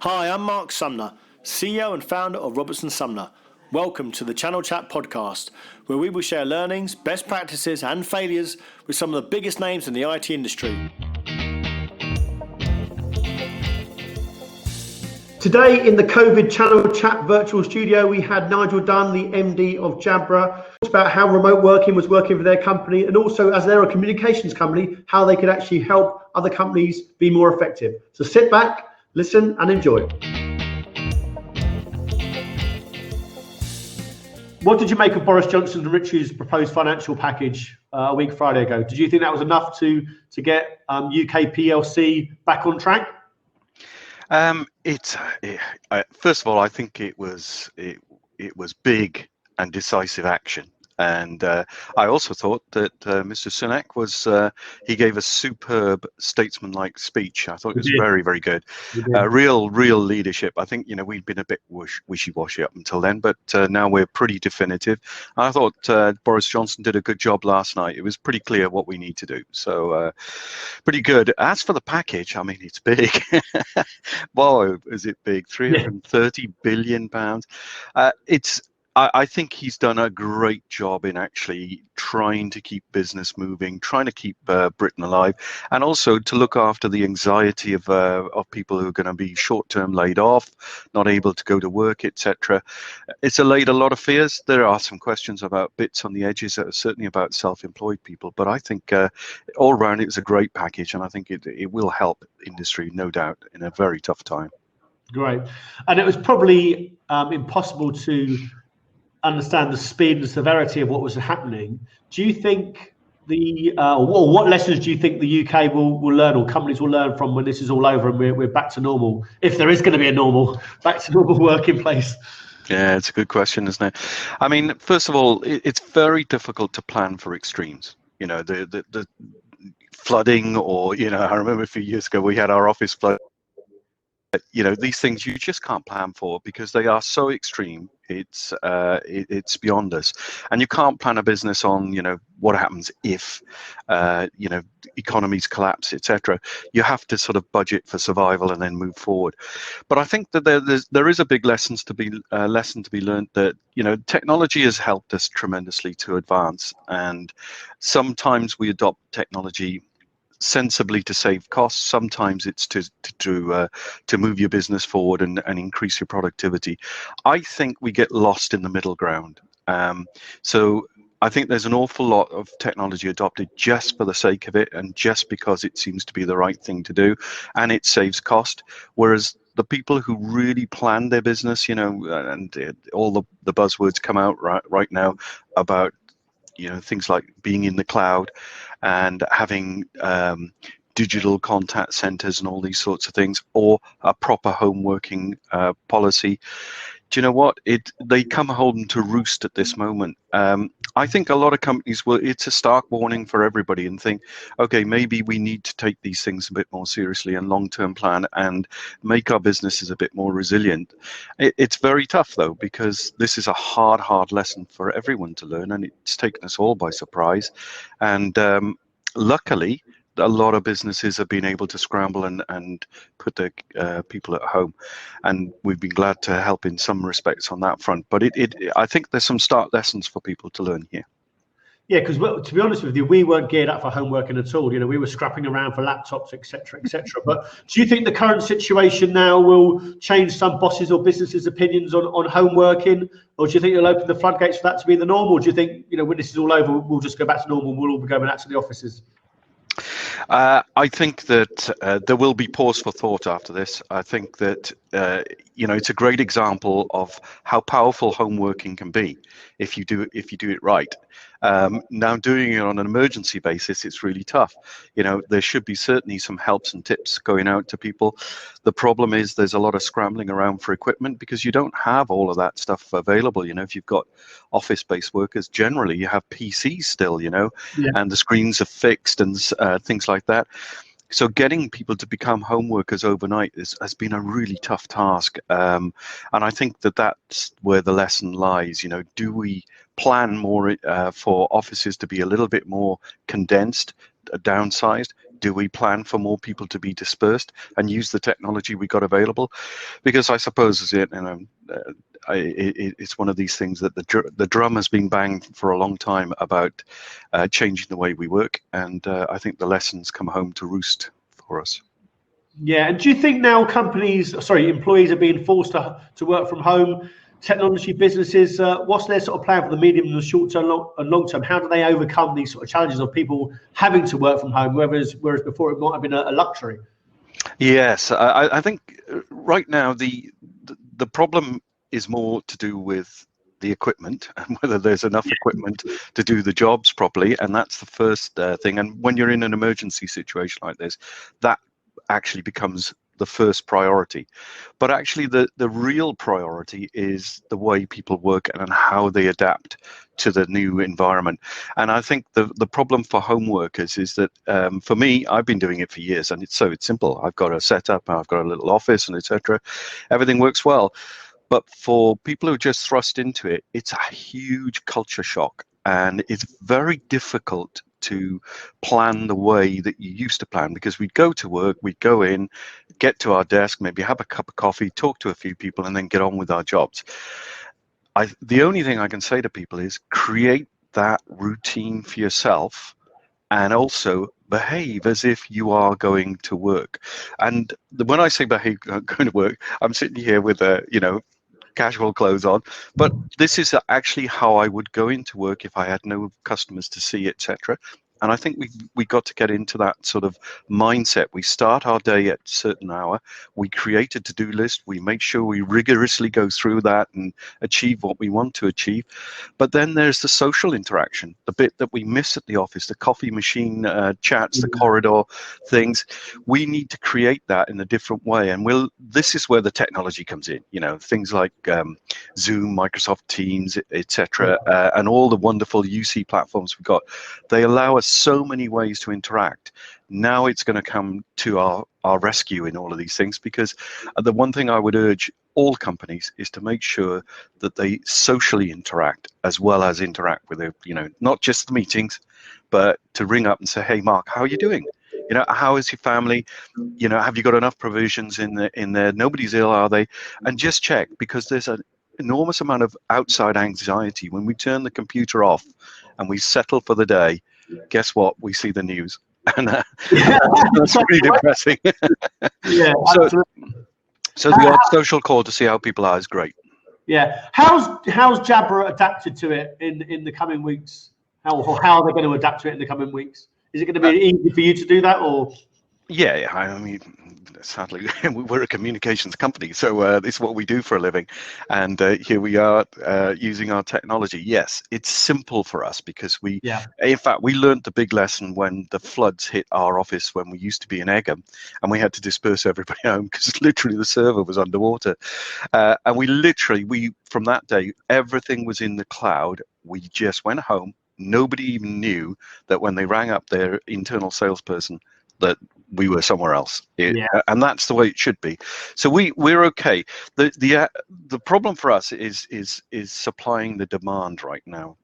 Hi, I'm Mark Sumner, CEO and founder of Robertson Sumner. Welcome to the Channel Chat podcast, where we will share learnings, best practices and failures with some of the biggest names in the IT industry. Today in the COVID Channel Chat virtual studio, we had Nigel Dunn, the MD of Jabra, about how remote working was working for their company, and also as they're a communications company, how they could actually help other companies be more effective. So sit back, listen and enjoy. What did you make of Boris Johnson's and Rich's proposed financial package a week Friday ago? Did you think that was enough to get UK PLC back on track? First of all, I think it was big and decisive action. And I also thought that Mr. Sunak he gave a superb statesman-like speech. I thought it was very, very good. Real leadership. I think, we'd been a bit wishy-washy up until then, but now we're pretty definitive. I thought Boris Johnson did a good job last night. It was pretty clear what we need to do. So pretty good. As for the package, I mean, it's big. Wow, is it big? £330 billion. I think he's done a great job in actually trying to keep business moving, trying to keep Britain alive, and also to look after the anxiety of people who are going to be short-term laid off, not able to go to work, etc. It's allayed a lot of fears. There are some questions about bits on the edges, certainly about self-employed people, but I think all around it was a great package, and I think it will help industry, no doubt, in a very tough time. Great. And it was probably impossible to understand the speed and severity of what was happening. Do you think what lessons do you think the UK will learn, or companies will learn from when this is all over and we're back to normal, if there is going to be a back to normal working place? Yeah, it's a good question, isn't it? I mean, first of all, it's very difficult to plan for extremes. The flooding, or I remember a few years ago we had our office flood. These things you just can't plan for because they are so extreme. It's beyond us, and you can't plan a business on what happens if economies collapse, etc. You have to sort of budget for survival and then move forward. But I think that there is a big lesson to be learned, that technology has helped us tremendously to advance, and sometimes we adopt technology sensibly to save costs. Sometimes it's to move your business forward and increase your productivity. I think we get lost in the middle ground. So I think there's an awful lot of technology adopted just for the sake of it and just because it seems to be the right thing to do and it saves cost, whereas the people who really plan their business, and all the buzzwords come out right now about things like being in the cloud and having digital contact centers and all these sorts of things, or a proper home working policy. Do you know what? They come home to roost at this moment. I think a lot of companies it's a stark warning for everybody, and think, okay, maybe we need to take these things a bit more seriously and long-term plan and make our businesses a bit more resilient. It's very tough though, because this is a hard lesson for everyone to learn, and it's taken us all by surprise. And luckily, a lot of businesses have been able to scramble and put their people at home, and we've been glad to help in some respects on that front. But I think there's some stark lessons for people to learn here. Yeah, because to be honest with you, we weren't geared up for home working at all. We were scrapping around for laptops, etc., etc. But do you think the current situation now will change some bosses or businesses' opinions on home working, or do you think it'll open the floodgates for that to be the normal? Or do you think when this is all over, we'll just go back to normal? We'll all be going back to the offices? I think that there will be pause for thought after this. I think that it's a great example of how powerful home working can be if you do it right. Now, doing it on an emergency basis, it's really tough. There should be certainly some helps and tips going out to people. The problem is there's a lot of scrambling around for equipment because you don't have all of that stuff available. If you've got office-based workers, generally you have PCs still, and the screens are fixed and things like that. So getting people to become home workers overnight has been a really tough task. And I think that's where the lesson lies. Do we plan more for offices to be a little bit more condensed, downsized? Do we plan for more people to be dispersed and use the technology we got available? Because I suppose it's one of these things that the drum has been banged for a long time about changing the way we work, and I think the lessons come home to roost for us. Yeah, and do you think now employees are being forced to work from home? Technology businesses, what's their sort of plan for the medium and the short term and long term? How do they overcome these sort of challenges of people having to work from home, whereas before it might have been a luxury? Yes, I think right now the problem is more to do with the equipment and whether there's enough equipment to do the jobs properly, and that's the first thing. And when you're in an emergency situation like this, that actually becomes the first priority. But actually the real priority is the way people work and how they adapt to the new environment. And I think the problem for home workers is that for me, I've been doing it for years, and it's simple. I've got a setup, I've got a little office and etc. Everything works well. But for people who are just thrust into it, it's a huge culture shock, and it's very difficult to plan the way that you used to plan, because we'd go to work, we'd go in, get to our desk, maybe have a cup of coffee, talk to a few people, and then get on with our jobs. The only thing I can say to people is create that routine for yourself, and also behave as if you are going to work. And when I say behave going to work, I'm sitting here with casual clothes on, but this is actually how I would go into work if I had no customers to see, etc. And I think we got to get into that sort of mindset. We start our day at a certain hour. We create a to-do list. We make sure we rigorously go through that and achieve what we want to achieve. But then there's the social interaction, the bit that we miss at the office, the coffee machine chats, the corridor things. We need to create that in a different way. And this is where the technology comes in. Things like Zoom, Microsoft Teams, etc., and all the wonderful UC platforms we've got. They allow us so many ways to interact. Now it's going to come to our rescue in all of these things, because the one thing I would urge all companies is to make sure that they socially interact as well as interact with not just the meetings, but to ring up and say, hey Mark, how are you doing? How is your family? Have you got enough provisions in there? Nobody's ill, are they? And just check, because there's an enormous amount of outside anxiety when we turn the computer off and we settle for the day. Guess what? We see the news, and that's pretty depressing. Yeah, so the odd social call to see how people are is great. Yeah, how's Jabra adapted to it in the coming weeks? How are they going to adapt to it in the coming weeks? Is it going to be easy for you to do that, or? Yeah, I mean, sadly, we're a communications company, so this is what we do for a living, and here we are using our technology. Yes, it's simple for us because in fact, we learned the big lesson when the floods hit our office when we used to be in Egham, and we had to disperse everybody home because literally the server was underwater, and we from that day, everything was in the cloud. We just went home. Nobody even knew that when they rang up their internal salesperson that we were somewhere else, and that's the way it should be. So we're okay. The problem for us is supplying the demand right now.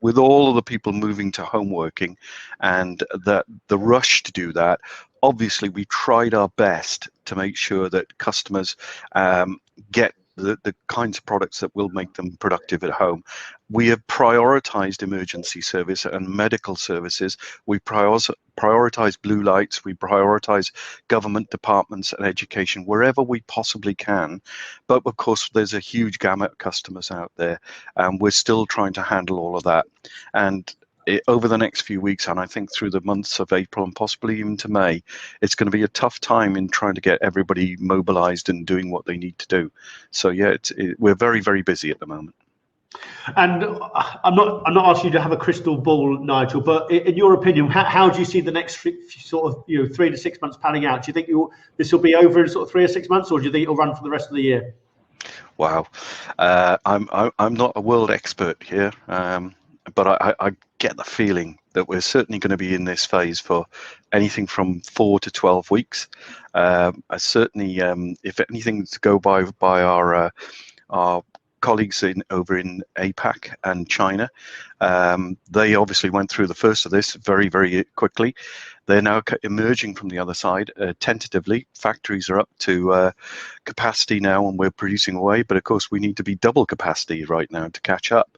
With all of the people moving to home working, and the rush to do that. Obviously, we tried our best to make sure that customers get the kinds of products that will make them productive at home. We have prioritized emergency service and medical services. We prioritize blue lights. We prioritize government departments and education wherever we possibly can. But of course, there's a huge gamut of customers out there, and we're still trying to handle all of that. And over the next few weeks, and I think through the months of April and possibly even to May, it's going to be a tough time in trying to get everybody mobilized and doing what they need to do. So yeah, we're very, very busy at the moment. And I'm not asking you to have a crystal ball, Nigel, but in your opinion, how do you see the next sort of 3 to 6 months panning out? Do you think this will be over in sort of 3 or 6 months, or do you think it'll run for the rest of the year? Wow, I'm not a world expert here. But I get the feeling that we're certainly going to be in this phase for anything from 4 to 12 weeks. I certainly, if anything to go by our colleagues over in APAC and China, they obviously went through the first of this very, very quickly. They're now emerging from the other side tentatively. Factories are up to capacity now, and we're producing away. But of course, we need to be double capacity right now to catch up.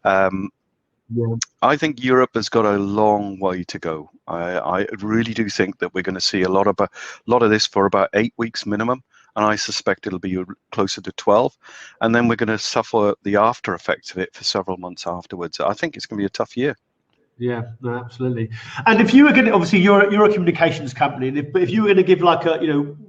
I think Europe has got a long way to go. I really do think that we're going to see a lot of this for about 8 weeks minimum, and I suspect it'll be closer to 12, and then we're going to suffer the after effects of it for several months afterwards. I think it's going to be a tough year. Yeah, no, absolutely. And if you were going to, obviously you're a communications company, and if you were going to give like a,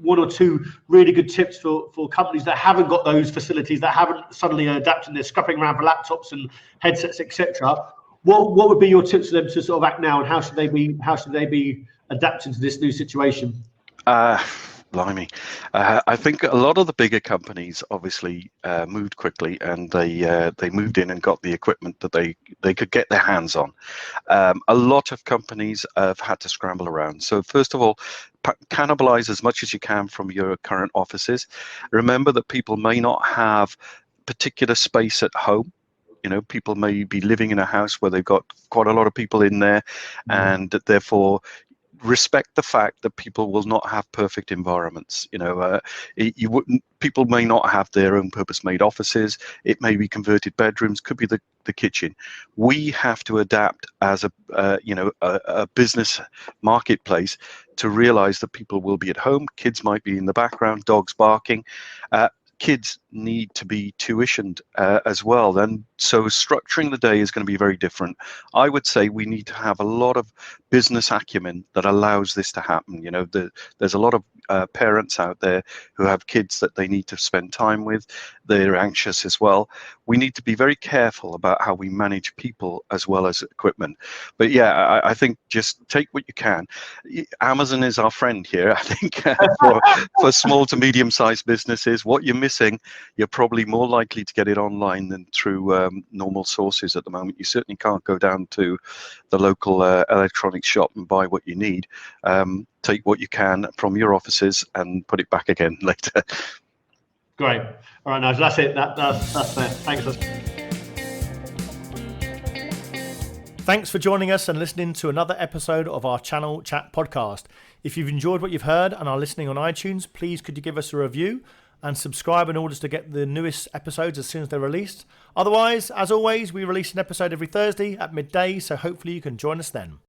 one or two really good tips for companies that haven't got those facilities, that haven't suddenly adapted, they're scrapping around for laptops and headsets, etc., what would be your tips for them to sort of act now, and how should they be adapting to this new situation? Blimey. I think a lot of the bigger companies obviously moved quickly, and they moved in and got the equipment that they could get their hands on. A lot of companies have had to scramble around. So first of all, cannibalize as much as you can from your current offices. Remember that people may not have particular space at home. People may be living in a house where they've got quite a lot of people in there, and therefore respect the fact that people will not have perfect environments. People may not have their own purpose-made offices. It may be converted bedrooms, could be the kitchen. We have to adapt as a business marketplace to realize that people will be at home. Kids might be in the background, dogs barking. Kids need to be tuitioned as well. Then, so structuring the day is going to be very different. I would say we need to have a lot of business acumen that allows this to happen. There's a lot of parents out there who have kids that they need to spend time with. They're anxious as well. We need to be very careful about how we manage people as well as equipment. But yeah, I think just take what you can. Amazon is our friend here, I think, for small to medium-sized businesses. What you're missing, you're probably more likely to get it online than through normal sources at the moment. You certainly can't go down to the local electronics shop and buy what you need. Take what you can from your offices and put it back again later. Great. All right, Nigel, that's it. That's fair. Thanks. Thanks for joining us and listening to another episode of our Channel Chat podcast. If you've enjoyed what you've heard and are listening on iTunes, please could you give us a review and subscribe in order to get the newest episodes as soon as they're released. Otherwise, as always, we release an episode every Thursday at midday, so hopefully you can join us then.